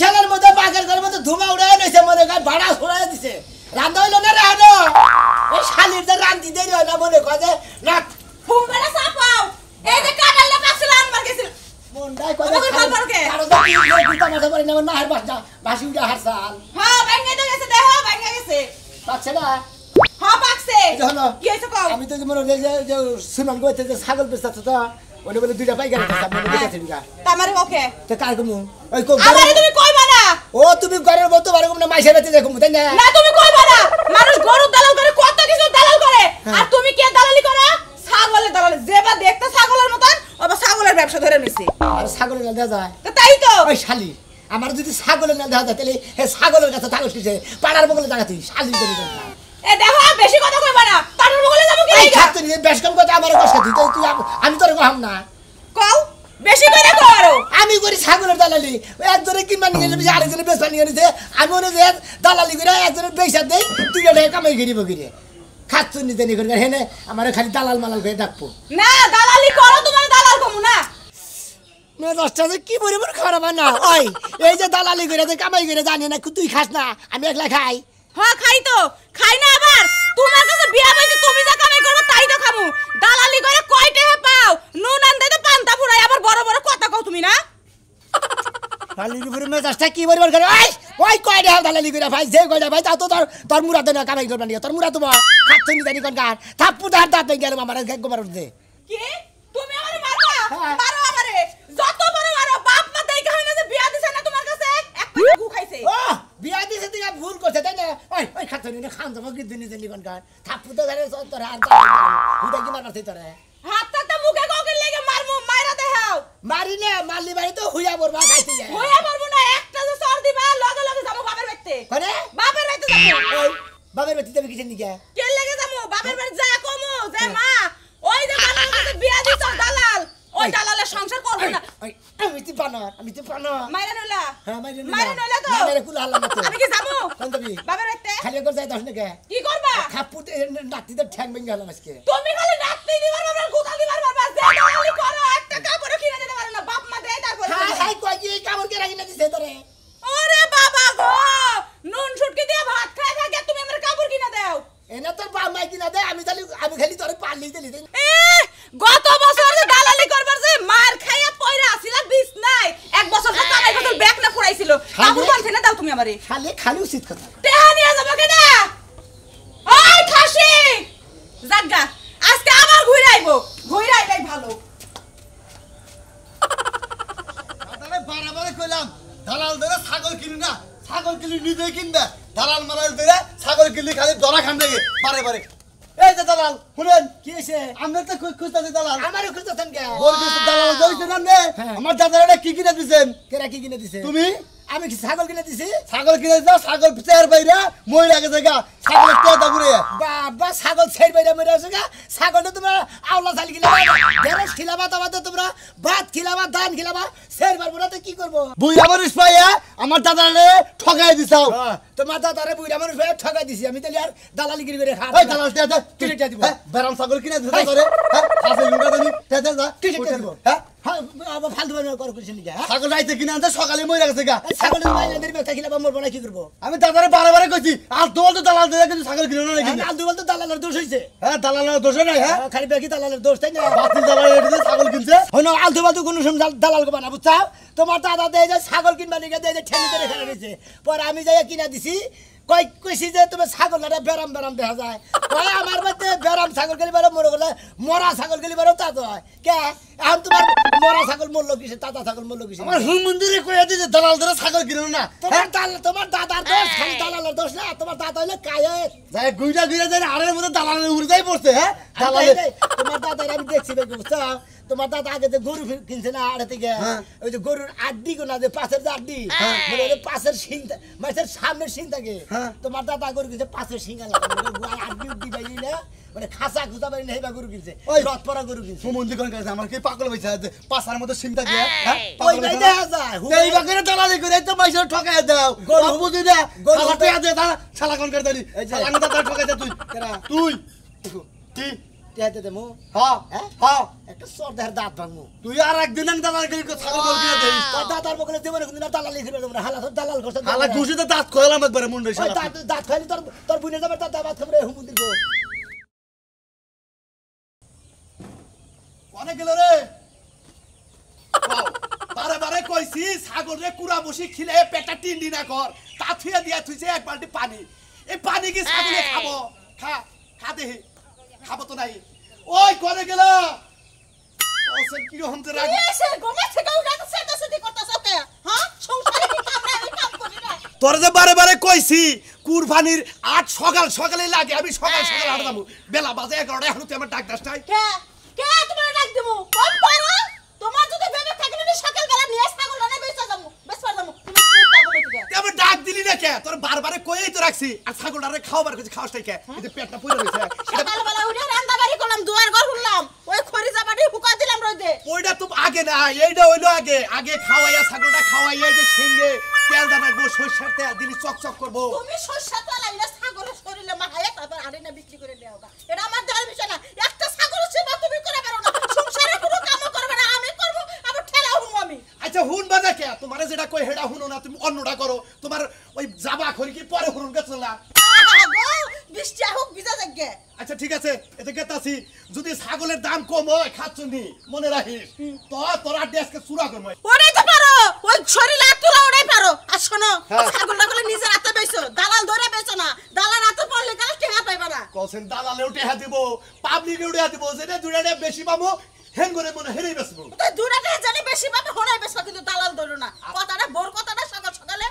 শালার মধ্যে বাগের ঘরের মধ্যে ধুমা উড়ায় নিছে মনে কয় ভাড়া ছড়ায় দিছে রান্না হইলো না রানো এই শালির যে রান্দি দেরি হয় না মনে কয় যে না ফুমগাড়া সাপাও এই যে কাটালটা পাছিল আনবার গেছিল মন্ডাই কয় কারো তো গুতা মাথা পড়ে না না হার বাসা বাসি উড়া হারসাল হ্যাঁ ভাঙে তো গেছে দেখো ভাঙে গেছে পাচ্ছে না হ্যাঁ পাকছে জানো কি হইছে কও আমি তো মনে যে সুনাম কইতে যে ছাগল বেচতে তো ওনে বলে দুইটা পাইকারি দিছে আমি বেচতে দিগা তামারে ওকে তো কার কমু ওই কো আমারে তুমি কইবা না ও তুমি ঘরের মতো বারে কম না মাইসা বেচতে দেখো তাই না না তুমি কইবা না মানুষ গরু দালাল করে কত কিছু দালাল করে আর তুমি কি দালালি করো ছাগলের দালাল যেবা দেখতে ছাগলের মতন ওবা ছাগলের ব্যবসা ধরে নিছে আর ছাগলের না দেয়া যায় তো তাই তো ওই শালি আমার যদি ছাগলের না দেয়া যায় তাহলে হে ছাগলের কাছে থাকো কিসে পাড়ার বগলে জায়গা তুই শালি দেরি কর এ দেখো বেশি কথা কইবা না তার বগলে যাবো কি এই খাতে নিয়ে বেশ কম কথা আমার কষ্ট দিই তুই আমি তোর কম না কও বেশি করে করো আমি করি ছাগলের দালালি একজনে কিনবা নিয়ে যাবে আরেকজনে বেচা নিয়ে নিছে আমি মনে যে দালালি করে একজনের পয়সা দেই তুই এটা কামাই করিব গিরে খাচ্ছ নিতে নি করে হেনে আমার খালি দালাল মালাল করে ডাকবো না দালালি করো তোমার দালাল কমু না মে দশটা যে কি পরিমাণ খারাপ না ওই এই যে দালালি করে যে কামাই করে জানি না তুই খাস না আমি একলা খাই হ্যাঁ খাই তো খাই না আবার তোমার কাছে বিয়া হইছে তুমি যা কামাই করবে তাই তো খামু দালালি করে কয় টাকা পাও নুন আনতে তো পান্তা ফুরাই আবার বড় বড় কথা কও তুমি না দালালি করে মে দশটা কি পরিমাণ করে ওই কয় টাকা দালালি করে ভাই যে কয় ভাই তা তো তোর মুরাদ না কামাই করবা নি তোর মুরাদ তোমার খাচ্ছ নি জানি কোন গান থাপ্পু দাঁত দাঁত গেল আমার গোমার উঠছে কি তুমি আমারে মারবা মারো আমারে যত বড় মারো বাপ মা দেই কই না যে বিয়া দিছে না তোমার কাছে এক পাতা গু খাইছে ও বিয়া দিছে তুই ভুল করছে তাই না ওই খাচ্ছ নি খান যাবো কি দিনি জানি কোন গান থাপ্পু তো গানে তোর আর হুদা কি মারতে তোরে হাতটা তো মুখে কোকিল লাগি মারমু মাইরা দেখাও মারি না মারলি বাড়ি তো হুইয়া বরবা খাইতে যায় হইয়া পারবো না একটা যে সর দিবা লগে লগে যাবো বাপের বাড়িতে কোনে বাপের বাড়িতে যাবো ওই বাবার বাড়িতে যাবে কিসের নিকে কে লাগে যাবো বাপের বাড়ি যা কমু যে মা ওই যে দালাল কাছে বিয়া দিছ দালাল ওই দালালের সংসার করব না আমি তো বানর মাইরা নইলা হ্যাঁ মাইরা নইলা তো মাইরা কুল হাল্লা মত আমি কি যাবো কোন যাবি বাপের বাড়িতে খালি করে যাই দশ নাকি কি করবা থাপ্পুতে নাতিতে ঠ্যাং ভেঙে গেল আজকে তুমি খালি নাচতে দিবার বাবা গোতা দিবার বাবা যে দালালি করো একটা কাপড় কিনে দিতে পারো না বাপ মা দেয় তারপর হাই হাই কই কি কামড় কে রাখি না দিছে তোরে ওরে বাবা গো নুন শুটকি দিয়ে ভাত খায় থাকে তুমি আমার কাপড় কিনে দাও এনা তোর বাপ মাই কিনা দে আমি খালি তোরে পারলি দিলি গত বছর যে দালালি করবার যে মার খাইয়া পয়রা আসিলা বিষ নাই এক বছর তো কামাই বছর ব্যাগ না ফুরাইছিল কাপড় কোন ফেনে দাও তুমি আমারে খালি উচিত কথা টেহা নিয়ে যাবো কেডা ওই খাসি জাগা আজকে আবার ঘুরে আইবো ঘুরে আইলাই ভালো আরে বারবার কইলাম দালাল ধরে ছাগল কিনি না ছাগল কিনি নিজে কিনবে দালাল মারাল ধরে ছাগল কিনলে খালি দরা খান লাগে বারে এই যে দালাল শুনেন কি হইছে আমরা তো খুঁজতাছি দালাল আমারও খুঁজতেছেন কে বল কিছু দালাল দইছেন না আমার দাদারা কি কিনে দিবেন কেরা কি কিনে দিছে তুমি আমি কি ছাগল কিনে দিছি ছাগল কিনে দাও ছাগল চেয়ার বাইরা মই লাগে জায়গা ছাগল তেদা ঘুরে বাবা ছাগল ছেড় বাইরে মরে আছে গা ছাগলটা তোমরা আওলা চাল খিলাবা ঢেঁড়স খিলাবা তোমাদের তোমরা ভাত খিলাবা ধান খিলাবা ছেড় পারবো না তো কি করবো বুইরা মানুষ পাইয়া আমার দাদারে ঠকাই দিছাও তোমার দাদারে বুইরা মানুষ ঠকাই দিছি আমি তাহলে আর দালালি গিরি করে এই দালাল তেদা কিনেটা দিব বেরাম ছাগল কিনে দিছ করে হ্যাঁ আছে লুঙ্গা দানি তেদা যা কিনেটা দিব হ্যাঁ আবার ফালতু বানানো করো কিছু নিকা ছাগল রাইতে কিনে আনতে সকালে মই গেছে গা ছাগলের মাইলাদের ব্যথা খিলাবা মরবো না কি করবো আমি দাদারে বারে কইছি আর তোমার তো দালাল দেয়া কিন্তু ছাগল কিনে না নাকি আলদু বলতে দালালের দোষ হইছে হ্যাঁ দালালের দোষ নাই হ্যাঁ খালি বেকি দালালের দোষ তাই না বাতি দালাল এদিকে ছাগল কিনছে হইনো আলতু বালতু কোনো সময় দালাল বানা বুঝছাও তোমার দাদা দেয় যে ছাগল কিনবা নিকে দেয় যে ঠেলি করে খেলা রয়েছে পরে আমি যাই কিনা দিছি কইছি যে তুমি ছাগলটা বেরাম দেখা যায় কয় আমার মধ্যে বেরাম ছাগল গেলি বারো মরে গেলে মরা ছাগল গেলি বারো তা তো হয় কে এখন তোমার মরা ছাগল মরলো কিসে তাতা ছাগল মরলো কিসে আমার হুম মন্দিরে কইয়া দিছে দালাল ধরে ছাগল কিনো না তোমার দাদার দোষ খালি দালালের দোষ না তোমার দাদা হইলে কায়ে যাই গুইটা যায় আরের মধ্যে দালালের উড়ে যাই পড়ছে হ্যাঁ দালালের তোমার দাদার আমি দেখছি বুঝছো তোমার দাদা আগে যে গরু কিনছে না আড়ে থেকে ওই যে গরুর আড্ডি গোনা যে পাশের যে আড্ডি মানে পাশের শিং মাছের সামনের শিং থাকে তোমার দাদা গরু কিনছে পাশের শিং আড্ডি উড্ডি বাইলি না মানে খাসা খুঁজা বাড়ি না গরু কিনছে রথ পরা গরু কিনছে মন্দির কোন কাছে আমার কি পাগল হইছে পাশার মধ্যে শিং থাকে হ্যাঁ ওই নাই দেখা যায় এই বাগরে দালালি করে তো পয়সা ঠকায় দাও গরু বুঝি না গরু পেয়া দে শালা কোন করে দালি শালা না দাদা ঠকায় দে তুই তুই কি টিয়াতে দেমু হ্যাঁ হ্যাঁ হ্যাঁ একটা সর দেহের দাঁত ভাঙমু তুই আর একদিন দালাল গিলি ছাগল গরু কিনে দিস তোর দাদার বকলে দেবো না কিন্তু দালালি দিবে তোমরা হালা তোর দালাল করছ হালা ঘুষিতে দাঁত খোলাম একবারে মুন্ডে ওই শালা দাঁত দাঁত খাইলি তোর বুনে যাবে তার দাঁত খাবে হুমু দিব অনেক গেল রে বারে বারে কইছি ছাগল রে কুড়া বসি খিলে পেটা টিন্ডি না কর তা থুয়ে দিয়া থুইছে এক বালতি পানি এই পানি কি ছাগলে খাবো খা খা দেহি খাবো তো নাই ওই করে গেল ওসে কি রকম তো রাগ এসে ঘুমে থেকে উঠে তো সেটা করতেছ কে হ্যাঁ সংসারে কি কাম নাই আমি কাম করি না তোর যে বারে বারে কইছি কুরবানির 8 সকাল সকালে লাগে আমি সকাল সকাল হাঁটা যাবো বেলা বাজে 11টা এখন তুই আমার ডাক দাস নাই কে কে তোমার ডাক দেবো কোন পারো তোমার যদি ভেবে থাকে না সকাল বেলা নিয়ে ছাগল না বেচা যাবো বেচা যাবো তুমি টাকা বেচে তুই আমার ডাক দিলি না কে তোর বারবারে কইই তো রাখছি আর ছাগলটারে খাওয়াবার কিছু খাওয়াস নাই কে কিন্তু পেটটা পুরো হইছে সকাল বেলা উঠে রান্না বাড়ি করলাম দুয়ার ঘর খুললাম ওই খড়ি জাবাটি হুকা দিলাম রইদে ওইটা তো আগে না এইটা হইলো আগে আগে খাওয়াইয়া ছাগলটা খাওয়াইয়া যে সিঙ্গে তেল দানা গো সরষের তেল দিলি চকচক করবো তুমি সরষা তেল আইনা ছাগলের শরীরে মাখায়া তারপর আরেনা বিক্রি করে দেও এটা আমার দেওয়ার বিষয় না একটা ছাগল সেবা তুমি করে পারো না সংসারে কোনো কাম করবে না আমি করব আবার ঠেলা হুম আমি আচ্ছা হুন বাজা কে তোমারে যেটা কই হেডা হুনো না তুমি অন্যটা করো তোমার ওই জাবা খরি কি পরে হুনুন গেছ না গো বৃষ্টি হোক ভিজা যাগে আচ্ছা ঠিক আছে এতে গেতাছি যদি ছাগলের দাম কম হয় খাচ্ছনি মনে রাখিস তো তোরা ডেস্কে চুরা করবো ওরাই তো পারো ওই শরীরে আতুলা ওরাই পারো আর শোনো হ্যাঁ। ছাগলটা বলে নিজের হাতে বেচো দালাল ধরে বেচো না দালাল হাতে পড়লে কাল টেহা পাইবা না কলসেন দালালে উঠে দিব পাবলিকে উঠে দিব যেটা দুইটা বেশি পাবো হেন করে মনে হেরেই বেসবো তো দুরাতে জানি বেশি পাবে হোনাই বেচো কিন্তু দালাল ধরো না কথাটা বোর কথাটা সকাল সকালে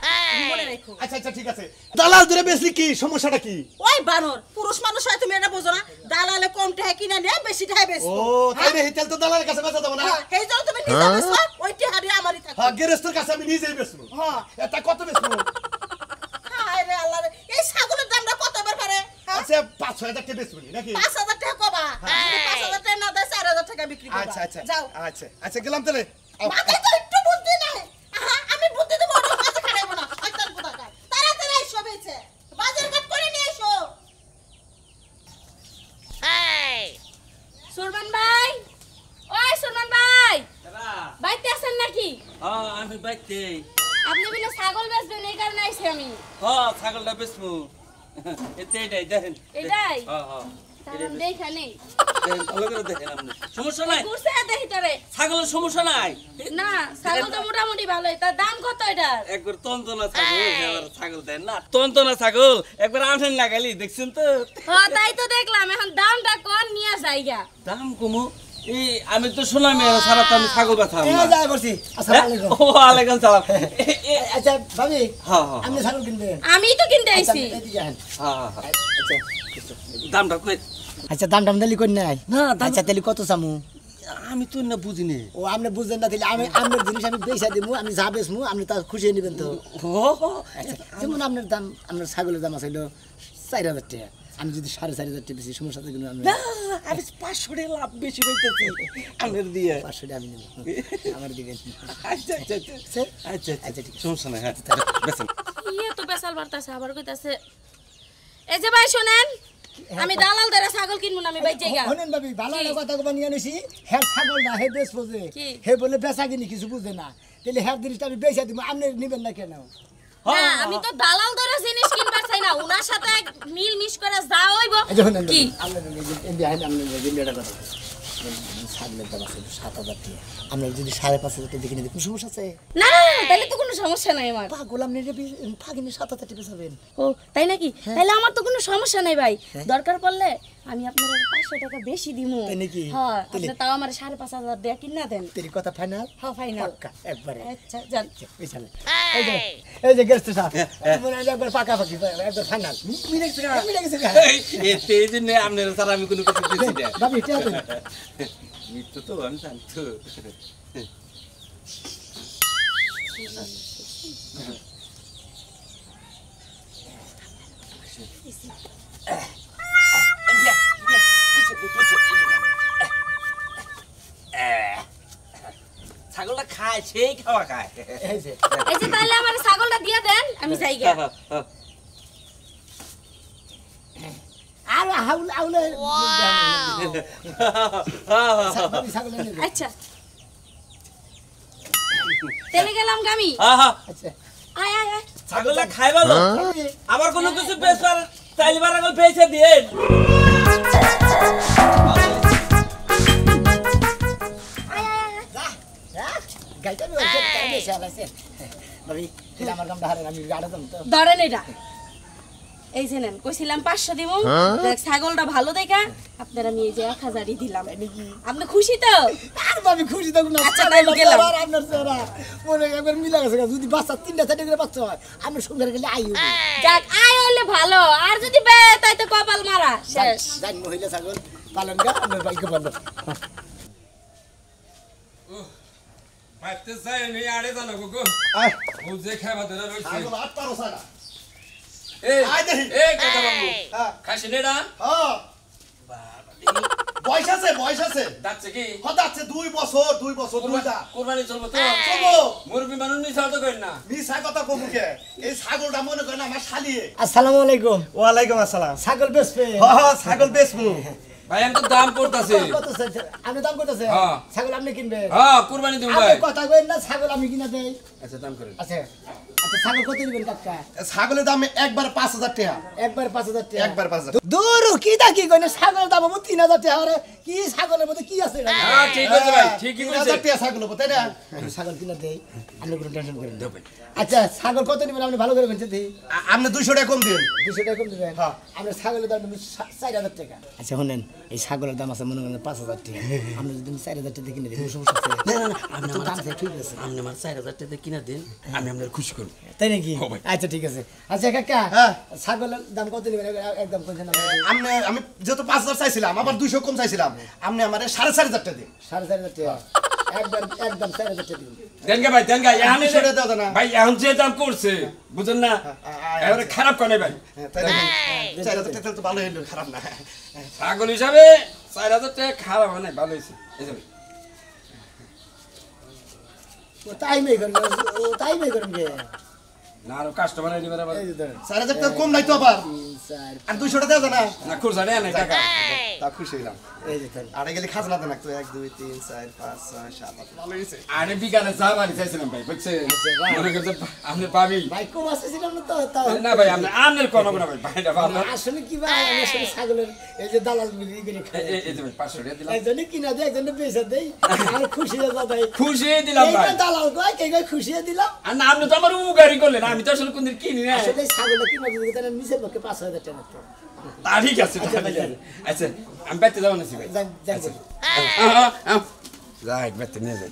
মনে রাখো আচ্ছা আচ্ছা ঠিক আছে দালাল ধরে বেশি কি সমস্যাটা কি ওই বানর পুরুষ মানুষ হয় তুমি এটা বোঝো না দালালে কম টাকা কিনা নেয় বেশি টাকা বেচো ও তাই রে তেল তো দালালের কাছে বেচা দেবো না এই জন্য তুমি নিজে বেচো ওই টাকা দিয়ে আমারই থাকে হ্যাঁ গেরেস্তের কাছে আমি নিজেই বেচবো হ্যাঁ এটা কত বেচবো হায় রে আল্লাহ রে এই ছাগলের দামটা কত বের পারে আচ্ছা 5-6 টাকা বেচবো নাকি 5,000 টাকা কবা 5,000 টাকা না দেয় 4,000 টাকা বিক্রি করবা আচ্ছা আচ্ছা যাও আচ্ছা আচ্ছা গেলাম তাহলে মাথায় তো একটু বুদ্ধি নাই আমি বুদ্ধি দেবো ওটা কাছে খাড়াইবো না শয়তান কোথাকার তাড়াতাড়ি এসো বেচে বাজার ঘাট করে নিয়ে এসো সুরমান ভাই ওই সুরমান ভাই বাইতে আছেন নাকি হ্যাঁ আমি বাইতে আপনি বলে ছাগল বেচবেন এই কারণে আইছি আমি হ্যাঁ ছাগলটা বেচবো এটাই দেখেন এটাই হ্যাঁ হ্যাঁ তাহলে দেখা নেই দেখেন ভালো করে দেখেন আপনি সমস্যা নাই ঘুরছে দেখি তোরে ছাগলের সমস্যা নাই না ছাগল তো মোটামুটি ভালোই তার দাম কত এটার একবার তন্তনা ছাগল এবার ছাগল দেন না তন্তনা ছাগল একবার আনছেন লাগালি দেখছেন তো হ্যাঁ তাই তো দেখলাম এখন দামটা কম নিয়ে যাইগা দাম কমু এই আমি তো শুনলাম সারা তো আমি ছাগল ব্যথা এ যাই বলছি আসসালামু আলাইকুম ও আলাইকুম সালাম আচ্ছা ভাবি হ্যাঁ হ্যাঁ আপনি ছাগল কিনবেন আমি তো কিনতে আচ্ছা, আইছি এদিকে আসেন। হ্যাঁ হ্যাঁ আচ্ছা দামটা কই আচ্ছা দাম টাম দিলি কোন নাই না, দাম- আচ্ছা তাহলে কত চামু আমি তো না বুঝিনি ও আপনি বুঝলেন না তাহলে আমি আপনার জিনিস আমি পয়সা দিব আমি যা বেচমু আপনি তা খুশি হয়ে নেবেন তো আচ্ছা যেমন আপনার দাম আপনার ছাগলের দাম আছে হলো 4,000 টাকা আমি যদি 4,500 টাকা বেশি সমস্যা থাকে না আমি না আমি 500 টাকা লাভ বেশি পাইতেছি আমের দিয়ে 500 টাকা আমি নেব আমার দিবেন আচ্ছা আচ্ছা আচ্ছা স্যার আচ্ছা আচ্ছা ঠিক আছে সমস্যা নাই হ্যাঁ বেসন ইয়ে তো বেসাল বার্তাছে আবার কইতাছে এই যে ভাই শুনেন আমি দালাল ধরে ছাগল কিনবো না আমি ভাই জায়গা হনেন ভাবি ভালো কি? কথা কবা নিয়ে আনিছি হ্যাঁ ছাগল না হে বেশ বোঝে কি? হে বলে বেচা কিনি কিছু বুঝে না তাহলে হ্যাঁ জিনিসটা আমি বেচা দিব আপনি নেবেন না কেন না আমি তো দালাল ধরে জিনিস কিনবার চাই না উনার সাথে মিল মিশ করে যা হইব এই যে হনেন কি আপনার ইন্ডিয়া আপনার ইন্ডিয়াটা কথা ছাগলের দাম আছে 7,000 টাকা আপনার যদি 5,500 টাকা দেখে নিতে কোনো সমস্যা আছে না তাহলে তো কোনো সমস্যা নাই আমার পাগল আপনি ফাগিনে 7,000 টাকা বেচাবেন ও তাই নাকি তাহলে আমার তো কোনো সমস্যা নাই ভাই দরকার পড়লে আমি আপনার 500 টাকা বেশি দিমু তাই নাকি? হ্যাঁ তাহলে- আপনি তাও আমার 5,500 দেয়া কিনা দেন তেরি কথা ফাইনাল হ্যাঁ ফাইনাল পাক্কা একবারে আচ্ছা যান পেছালে এই যে গেস্ট সাহেব মনে হয় একবার পাকা পাকি একবার ফাইনাল মিলে গেছে মিলে গেছে এই জন্য আপনার স্যার আমি কোনো কিছু দিচ্ছি না ভাবি এটা দেন মৃত্যু তো আমি জানতো ছাগলটা খায় সেই খাওয়া খায় এই যে এই যে তাহলে আমার ছাগলটা দিয়া দেন আমি যাই গে আর আউলে ছাগল এনে দে। আচ্ছা তেলে গেলাম গামি আচ্ছা আয় আয় আয় ছাগলটা খাই ভালো আমার কোনো কিছু বেচার চাইলে বার আগল পয়সা দিয়ে আয় আয় গাইটা আমি ওকে টাইমে চালাইছে ভাবি এটা আমার কামটা হারে আমি গাড়া দম তো ধরেন এটা এই যে নেন কইছিলাম 500 দিব দেখ ছাগলটা ভালো দেখা আপনারা আমি এই যে 1000ই দিলাম আপনি খুশি তো আর ভাবি খুশি থাকুন না আচ্ছা, তাই গেলাম। আর আপনার চেহারা মনে একবার মিলা গেছে যদি বাচ্চা 3টা 4টা করে বাচ্চা হয় আমি সুন্দর গেলে আইও যাক আয় হইলে ভালো আর যদি বে তাই তো কপাল মারা শেষ জান মহিলা ছাগল পালন গা আমার ভাগ্য ভালো মারতে চাই নি আড়ে জানো গো আয় ও যে খাবা ধরে রইছে ছাগল আট পারো সারা এই আয় দেখি। এই কাকা বাবু হ্যাঁ খাসি নেডা হ্যাঁ বয়স আছে দাচ্ছে কি হঠাৎ 2 বছর দুইটা কুরবানি চলবো তো চলো মুরবি মানুষ নি ছাড় তো কই না মিছা কথা কমুকে এই ছাগলটা মনে করেন আমার শালিয়ে আসসালামু আলাইকুম ওয়ালাইকুম আসসালাম ছাগল বেচবে হ্যাঁ ছাগল বেচমু ভাই আমি তো দাম পড়তাছে কত চাইছে? আপনি দাম করতেছে হ্যাঁ। ছাগল আপনি কিনবেন হ্যাঁ কুরবানি দিম ভাই আপনি কথা কইন না ছাগল আমি কিনা দেই আচ্ছা দাম করেন আচ্ছা আচ্ছা ছাগল কত দিবেন কাকা ছাগলের দাম একবার 5000 টাকা একবার 5000 টাকা একবার 5000 দূর কি দা কি কইনে ছাগলের দাম 3000 টাকা আরে কি ছাগলের মধ্যে কি আছে এটা? হ্যাঁ ঠিক আছে ভাই ঠিকই কইছে 3000 টাকা ছাগল তাই না আমি ছাগল কিনা দেই আপনি কোনো টেনশন করেন না আচ্ছা ছাগল কত নিবেন আপনি ভালো করে বলছেন দেই আপনি 200 টাকা কম দিন 200 টাকা কম দিবেন হ্যাঁ। আমরা ছাগলের দাম 4000 টাকা আচ্ছা শুনেন এই ছাগলের দাম আছে মনে করেন 5000 টাকা আপনি যদি 4000 টাকা কিনে দেন কোনো সমস্যা আছে না না আপনি তো দাম আছে ঠিক আছে আপনি আমার 4000 টাকা কিনা দেন আমি আপনার খুশি করব তাই নাকি ও ভাই। আচ্ছা ঠিক আছে আচ্ছা কাকা হ্যাঁ। ছাগলের দাম কত নেবেন একদম কোনছেন না আমি যেহেতু 5000 চাইছিলাম আবার 200 কম চাইছিলাম আপনি আমারে 4500 টাকা দিন 4500 টাকা একদম 4000 টাকা দিন দেন গে ভাই দেন গে এখন 200 টাকা দাও না ভাই এখন যে দাম করছে বুঝেন না এবারে খারাপ করে ভাই তাই না 4000 টাকা তো ভালো হইলো খারাপ না ছাগল হিসাবে 4000 টাকা খারাপ হয় না ভালো হয়েছে এই যে ভাই। ও টাইমে করেন ও টাইমে করেন কে না আরো কাস্টমার এনে বেড়া এই যে ধরেন 4000 টাকা কম নাই তো আবার 4 আর 200 টাকা দাও না না খুরজা নেই না টাকা তা খুশি হইলাম এই যে ধরেন আরে গেলে খাজনা দেন তো 1 2 3 4 5 6 7 ভালো হইছে আরে বিকালে চা বাড়ি চাইছিলাম ভাই বুঝছে মনে করছে আপনি পাবি ভাই কম আসছিলাম না তো তাও না ভাই আপনি আমনের কোন না ভাই ভাইটা ভালো আসলে কি ভাই আমি আসলে ছাগলের এই যে দালাল মিলি করে খাই এই যে ভাই 500 টাকা দিলাম একজনে কিনা দেয় একজনে বেচে দেয় আর খুশি হয়ে যায় খুশি দিলাম ভাই এইটা দালাল কয় কে কয় খুশি হয়ে দিলাম আর না আপনি তো আমার উপকারী করলেন আমি তো আসলে কোনদিন কিনি না আসলে ছাগলটা কিনা দিতে তাহলে নিচের পক্ষে 5000 টাকা তো তা ঠিক আছে তা ঠিক আছে আচ্ছা আমি বাইতে যাবো না ভাই জান জান যাই বাইতে নিয়ে যাই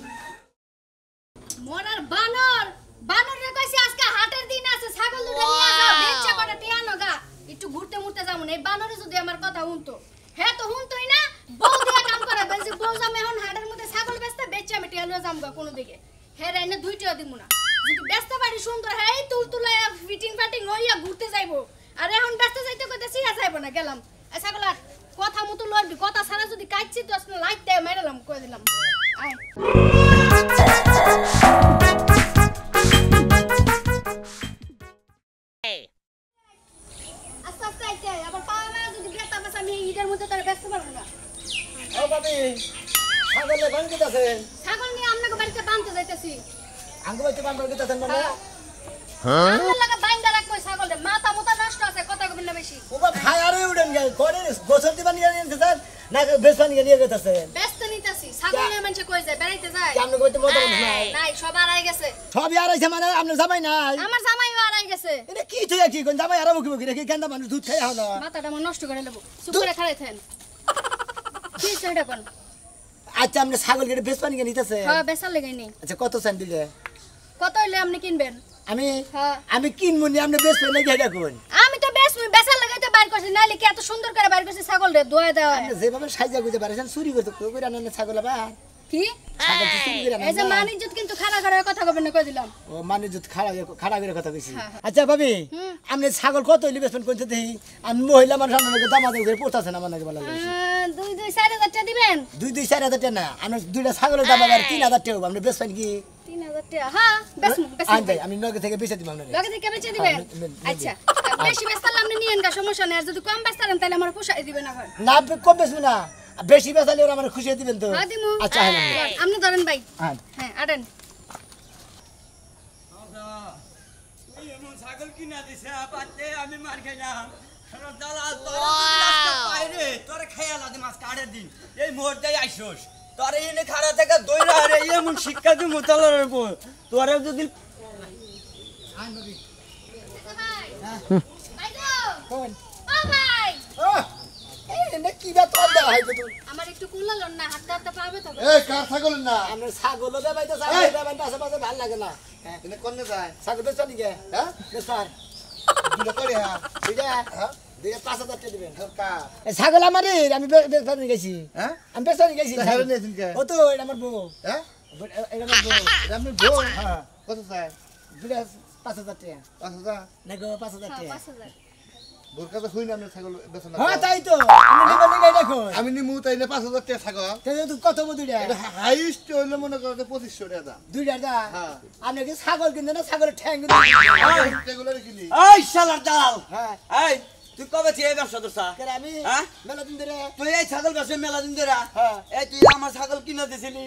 মরার বানর বানর রে কইছি আজকে হাটের দিন আছে ছাগল দুটো নিয়ে যাও বেচ্চা কটা টিয়ানো গা একটু ঘুরতে মুরতে যাবো না এই বানরে যদি আমার কথা শুনতো হ্যাঁ তো শুনতোই না বউ দিয়া কাম করে বলছি বউ জামে এখন হাটের মধ্যে ছাগল বেচতে বেচ্চা আমি টিয়ানো যাম গা কোনো দিকে হ্যাঁ রাইনে দুইটা দিমু না যদি ব্যস্ত বাড়ি সুন্দর হ্যাঁ এই তুলতুলে ফিটিং ফাটিং হইয়া ঘুরতে যাইবো আর এখন ব্যস্ত যাইতে কইতেছি আর যাইবো না গেলাম এই ছাগল আর কথা মতো লড়বি কথা ছাড়া যদি কাটছি তো আসলে লাইট দেয় মেরালাম কই দিলাম আয় আস্তে আস্তে আইতে আবার পাওয়া না যদি বেতা বাস আমি ঈদের মধ্যে তার ব্যস্ত পারবো না ও বাবি ছাগলে বান দিতেছে ছাগল নিয়ে আপনাকে বাড়িতে বাঁধতে যাইতেছি আঙ্গু বাইতে বান দিতেছেন মানে আমার লাগা বাইন্দা রাখবো ছাগলের মাথা মোটা নষ্ট আছে কথা কবেন না বেশি ও বাপ খায় আরে উড়েন গে করে গোসল দিবা নিয়ে নিতেছেন না বেসবান নিয়ে গেতেছেন ব্যস্ত নিতেছি ছাগল নিয়ে মানুষ কই যায় বেড়াইতে যায় আপনি কইতে মত নাই নাই সব আড়াই গেছে সবই আরাইছে মানে আপনি জামাই নাই আমার জামাইও আড়াই গেছে এটা কি তুই কি কোন জামাই আরা মুখি মুখি রেখে কেন মানুষ দুধ খাই হলো মাথাটা আমার নষ্ট করে নেবো চুপ করে খাড়াই থাকেন কি সেটা কোন আচ্ছা আপনি ছাগল কেটে বেসবান নিয়ে নিতেছে হ্যাঁ বেচার লেগে নেই আচ্ছা কত চান দিলে কত হইলে আপনি কিনবেন আমি হ্যাঁ আমি কিনবো নি আপনি বেসবেন নাকি এটা কোন আমি তো বেচার লাগাইতে বাইর করছি নাইলে কি এত সুন্দর করে বাইর করছি ছাগল রে দোয়া দেওয়া আপনি যেভাবে সাইজা গুজে পারেছেন চুরি করতে কই রান্না ছাগল আবার কি ছাগল তো চুরি করে এই যে রান্না মান ইজ্জত কিন্তু খাড়া খাড়া কথা কবেন না কই দিলাম ও মানে যদি খাড়া করে কথা কইছি হ্যাঁ, হ্যাঁ। আচ্ছা ভাবি হুম। আপনি ছাগল কত হইলে বেসবেন কোনতে দেই আমি মহিলা মানুষ আমাকে দামাদামি করে পড়তাছে না আমার নাকি বলা যায় 2-4 হাজার টাকা দিবেন 2-4 হাজার টাকা না আমার দুইটা ছাগলের দাম আবার 3000 টাকা হবে। আপনি বেসবেন কি 3000 টাকা হ্যাঁ বেশ আনতে আমি নগে থেকে বেচে দিব আপনাকে লগে থেকে বেচে দিবেন হ্যাঁ, আচ্ছা বেশি বেচতালে আপনি নিয়েন গা, সমস্যা নেই। আর যদি কম বেচতালেন তাহলে আমার পোষাই দিবেন আবার। না কম বেশি না, বেশি বেচালে ওরা আমার খুশি দিবেন তো। হ্যাঁ দিমু। আচ্ছা হ্যাঁ আপনি ধরেন ভাই। হ্যাঁ হ্যাঁ আটেন। এমন ছাগল কিনা দিছে পাতে আমি মার খাইলাম দালাল বাইরে তোরে খাইয়া লাগে মাছ কাড়ে দিন এই মুহূর্তেই আইসোস তোরে এনে খাড়া থেকে দইরা রে এমন শিক্ষা দি মুতালার উপর তোরে যদি ভাই গো। কোন ও ভাই, এই না কি বা তোর দেওয়া হয় তো আমার একটু কুলালন না, হাতটা হাতটা পাবে তো। এই কার ছাগল না আমরা ছাগল দেবাই তো ছাগল দেবাই তো আশেপাশে ভালো লাগে না। এনে কোনে যায় ছাগল বেচা নিকে হ্যাঁ বেচার দুটো করে হ্যাঁ বুঝা হ্যাঁ 5,000 টাকা দিবেন। কার এই ছাগল আমারই, আমি বেচা নিয়ে গেছি। হ্যাঁ আমি বেচা নিয়ে গেছি। হেরে নিয়েছেন কে ও তো এটা আমার বউ, হ্যাঁ এটা আমার বউ। আপনি বউ হ্যাঁ কত চাই দুটা 5,000 টাকা আচ্ছা না গো 5,000 হ্যাঁ, টাকা। 5,000। বোরকা তো হই না আপনি ছাগল বেচনা হ্যাঁ তাই তো আমি নিব নিগে দেখো আমি নিমু তাইলে 5000 টাকা ছাগল তাহলে তো কত বড় দুইটা এটা হাইস্ট হইলে মনে করো 2500 টাকা দাম দুইটা দা হ্যাঁ আপনি কি ছাগল কিনতে না ছাগলের ঠ্যাং এগুলো কিনি এই শালার দালাল হ্যাঁ এই তুই কবে থেকে ব্যবসা করছা কেন আমি হ্যাঁ? মেলা দিন ধরে তুই এই ছাগল ব্যবসা মেলা দিন ধরে হ্যাঁ। এই তুই আমার ছাগল কিনে দিছিলি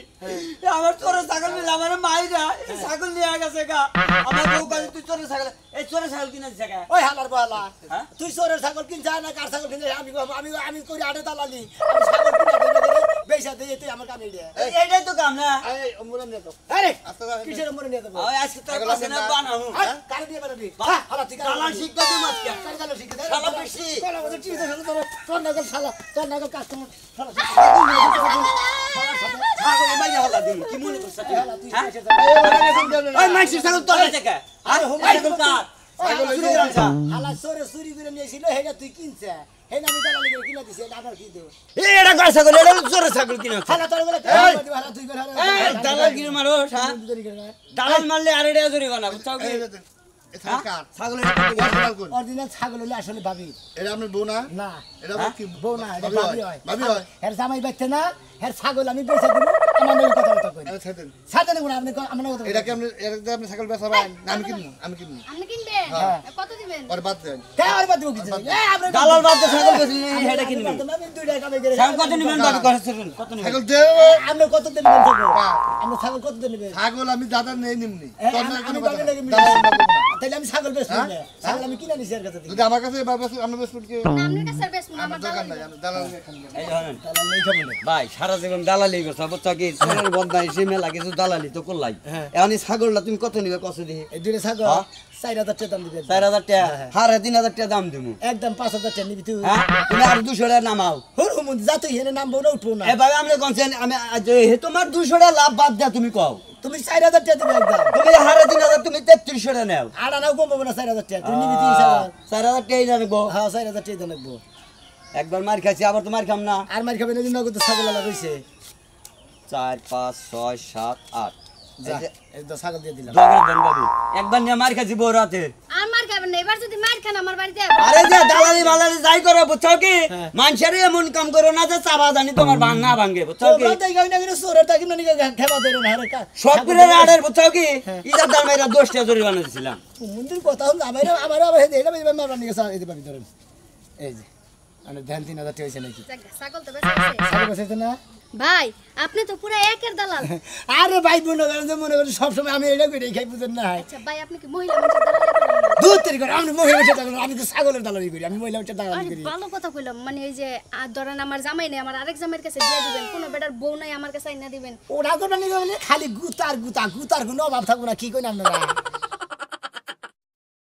আমার তোর ছাগল মিলে আমার মাইরা এই ছাগল নিয়ে গেছে গা আমার বউ কাছে তুই তোর ছাগল এই তোর ছাগল কিনে দিছে গা ওই হালার বহালা হ্যাঁ? তুই চোরের ছাগল কিনছ না কার ছাগল কিনছ আমি আমি আমি করি আড়ে দালালি আমি ছাগল কিনা করে বেচা দিয়ে তুই আমার কামে দিয়ে এইটাই তো কাম না এই অমরা নিয়ে তো আরে আচ্ছা কিসের মরে নিয়ে দেবো ওই আজকে তোর ছাগল কাছে না আছে না? বানাবো কার দিয়ে বানাবি হ্যাঁ হালা ঠিক আছে দালাল শিক্ষা দিই মাছকে কার দালাল শিখে দে শালা বেশি। কোলা বলে ঠিক আছে তোর নগর শালা তোর নগর কাস্টমার শালা ছাগল মাইয়া হলা দিন কি মনে করছ তুই শালা তুই হ্যাঁ? পয়সা ওই মাইসির ছাগল তোর কাছে কে আরে হোম ছাগল কার ছাগল চুরি করেছা হালা চোরে চুরি করে নিয়েছিল হেটা তুই কিনছে হে না আমি দালালি করে কিনে দিছি এটা আমার কি দেব এই এটা গাছ ছাগল এটা তোর ছাগল কিনে হালা তোর বলে হালা তুই করে এই দালাল কিনে মারো হ্যাঁ দালাল মারলে আর এটা চুরি করা বুঝছাও কি এটা কার ছাগল ছাগল কোন অরিজিনাল ছাগল হলে আসলে ভাবি এটা আপনার বউ না না এটা কি বউ না এটা ভাবি হয় ভাবি ভাবি হয় হয় এর জামাই বাইতে না এর ছাগল আমি বেচে দেব আমার নয় কথা কথা কই এটা ছেড়েন সাথে নেব না আপনি আমার কথা এটা কি আপনি এটা আপনি ছাগল বেচাবেন না আমি কিনবো আপনি কিনবেন? হ্যাঁ। কত দিবেন? আর বাদ দেন কে আর বাদ দেব কিছু এই আপনি দালাল বাদ দে ছাগল বেশি হেডা কিনবে আমি দুই টাকা কামাই করে ছাগল কত নিবেন বাকি করে ছেড়েন কত নিবেন ছাগল দেব আপনি কত দেবেন ছাগল হ্যাঁ। আপনি ছাগল কত দেবেন ছাগল আমি দাদা নেই নিমনি আমি বাগে লাগে তাহলে আমি ছাগল বেচবো না ছাগল আমি কিনে নিছি এর কাছে থেকে যদি আমার কাছে বাবা আপনি বেশ কি না, আপনার কাছে আর বেচবো না, আমার আমার দোকান দালাল নাই আমি দালাল নিয়ে খান এই ধরেন তাহলে আমি খাবো না ভাই সারা জীবন দালালি করছ বুঝছ কি ছেলের বদনাই সে মেলা কিছু দালালি তো করলাই এখন এই ছাগলটা তুমি কত নিবে কত দিই এই দুইটা ছাগল হ্যাঁ? 4,000 টাকা দাম দিবেন 4000 টাকা হারে 3000 টাকা দাম দিমু একদম 5,000 টাকা নিবি তুই হ্যাঁ তুমি আর 200 টাকা নামাও হুর হুমুন যা তুই হেনে নামবো না উঠবো না এ ভাই আমি কোনছেন আমি হে তোমার 200 টাকা লাভ বাদ দাও তুমি কও তুমি 4,000 টাকা দিবে একদম তুমি হারে 3000 তুমি 3300 টাকা নাও আড়া নাও কমবো না 4,000 টাকা তুই নিবি তুই ছাগল 4000 টাকা জানবো হ্যাঁ 4,000 টাকা লাগবো একবার মার খাইছি আবার তো মার খাম না আর মার খাবে না নগদ ছাগল আলা রইছে 4 5 6 7 8 যা এই তো ছাগল দিয়ে দিলাম দগরে দেন বাবু একবার নিয়ে মার খাইছি বড় রাতে আর মার খাবেন না, এবার যদি মার খান আমার বাড়িতে আসবেন। আরে যে দালালি বালালি যাই করো বুঝছো কি হ্যাঁ। মানুষের এমন কাম করো না যে চাবা জানি তোমার ভাঙা ভাঙে বুঝছো কি তোমরা তাই গাই না করে সোরের টাকি না নিকে খেবা দেন না রে কা সব করে আড়ের বুঝছো কি ইজার দাম এরা 10 টাকা জরিমানা দিছিলাম মন্দির কথা হল আমার এটা মারবার নিকে এই দিবাবি ধরেন এই যে মানে ধ্যান 3,000 টাকা হইছে নাকি যাক, ছাগল তো বেচেছে। ছাগল বসাইছে না ভাই আপনি তো পুরো একের দালাল। আরে ভাই মনে করেন সব সময় আমি এটা করে খাই বুঝেন না আচ্ছা ভাই, আপনি কি মহিলা মানুষের দালালি করেন না? দুধ তৈরি করে আমি মহিলা দালালি আমি তো ছাগলের দালালি করি আমি মহিলা দালালি আরে করি ভালো কথা কইলাম, মানে এই যে ধরেন আমার জামাই নেই, আমার আরেক জামাইয়ের কাছে দিয়ে দিবেন, কোনো বেটার বউ নাই আমার কাছে আইনা দিবেন। ওরা করবেন মানে খালি গুতার গুতার গুতার কোনো অভাব থাকবো না কি কই না আপনারা